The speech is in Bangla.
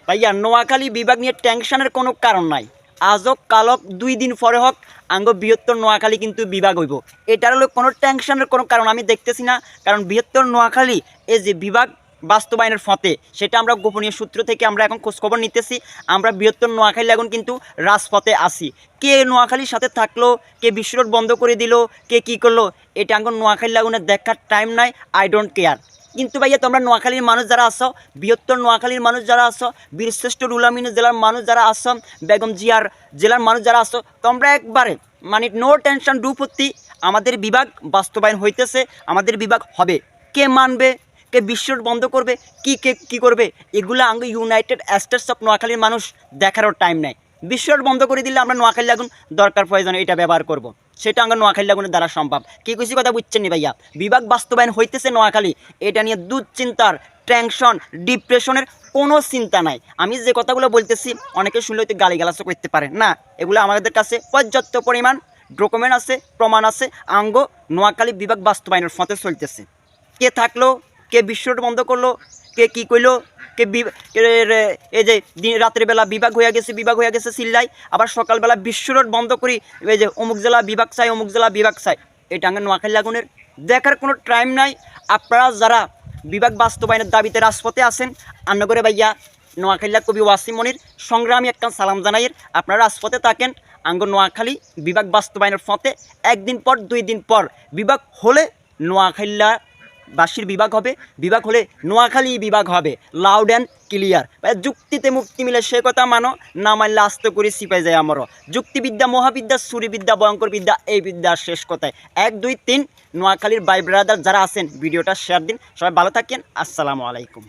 ভাইয়া নোয়াখালী বিভাগ নিয়ে টেনশনের কোনো কারণ নাই। আজ হোক কাল হোক 2 দিন পরে হোক আঙ্গ বৃহত্তর নোয়াখালী কিন্তু বিভাগ হইব। এটার হলো কোনো টেনশনের কোনো কারণ আমি দেখতেছি না। কারণ বৃহত্তর নোয়াখালী এই যে বিভাগ বাস্তবায়নের ফতে সেটা আমরা গোপনীয় সূত্র থেকে আমরা এখন খোঁজখবর নিতেছি। আমরা বৃহত্তর নোয়াখালী এখন কিন্তু রাজপথে আসি। কে নোয়াখালীর সাথে থাকলো, কে বিশ্ব রোড বন্ধ করে দিল, কে কী করলো, এটা এখন নোয়াখালী লাগুনের দেখার টাইম নাই। I don't care. কিন্তু ভাইয়া তোমরা নোয়াখালীর মানুষ যারা আসো, বৃহত্তর নোয়াখালীর মানুষ যারা আসো, বীরশ্রেষ্ঠ রুলামিনী জেলার মানুষ যারা আসো, বেগম জিয়ার জেলার মানুষ যারা আসো, তোমরা একবারে মানে নো টেনশন ডু ফুর্তি। আমাদের বিভাগ বাস্তবায়ন হইতেছে, আমাদের বিভাগ হবে। কে মানবে, কে বিশ্ব বন্ধ করবে, কে কী করবে, এগুলো আঙ্গ ইউনাইটেড স্টেটস অফ নোয়াখালীর মানুষ দেখারও টাইম নেই। বিশ্ব বন্ধ করে দিলে আমরা নোয়াখালী লাগুন দরকার প্রয়োজন এটা ব্যবহার করব। সেটা আমরা নোয়াখালী লাগুনের দ্বারা সম্ভব। কী কিছু কথা বুঝছেন নি ভাইয়া? বিভাগ বাস্তবায়ন হইতেছে নোয়াখালী, এটা নিয়ে দুশ্চিন্তার, টেনশন, ডিপ্রেশনের কোনো চিন্তা নাই। আমি যে কথাগুলো বলতেছি অনেকে শুনলে হয়তো গালিগালাজও করতে পারে না, এগুলো আমাদের কাছে পর্যাপ্ত পরিমাণ ডকুমেন্ট আছে, প্রমাণ আছে। আঙ্গ নোয়াখালী বিভাগ বাস্তবায়নের ফতে চলতেছে। কে থাকলো, কে বিশ্ব বন্ধ করলো, কে কী করলো, এই যে রাত্রেবেলা বিভাগ হয়ে গেছে চিল্লাই, আবার সকালবেলা বিশ্ব রোড বন্ধ করি এই যে অমুক জেলা বিভাগ চাই, অমুক জেলা বিভাগ চাই। এটা আঙ্গে নোয়াখালী লাগুনের দেখার কোনো টাইম নাই। আপনারা যারা বিভাগ বাস্তবায়নের দাবিতে রাজপথে আছেন, আন্ন করে ভাইয়া নোয়াখালীর কবি ওয়াসিম মনির সংগ্রামী একটা সালাম জানাইয়ের। আপনারা রাজপথে থাকেন, আঙ্গ নোয়াখালী বিভাগ বাস্তবায়নের ফতে 1 দিন পর 2 দিন পর বিভাগ হলে নোয়াখালীরা বাসীর বিভাগ হবে, বিভাগ হলে নোয়াখালী বিভাগ হবে। Loud and clear. যুক্তিতে মুক্তি মিলে সে কথা মানো, না মানলে আস্ত করে সিপাই যায় আমারও। যুক্তিবিদ্যা মহাবিদ্যা, সুরিবিদ্যা ভয়ঙ্কর বিদ্যা, এই বিদ্যার শেষ কথায় 1 2 3 নোয়াখালীর ভাই ব্রাদার যারা আছেন ভিডিওটা শেয়ার দিন। সবাই ভালো থাকেন। আসসালামু আলাইকুম।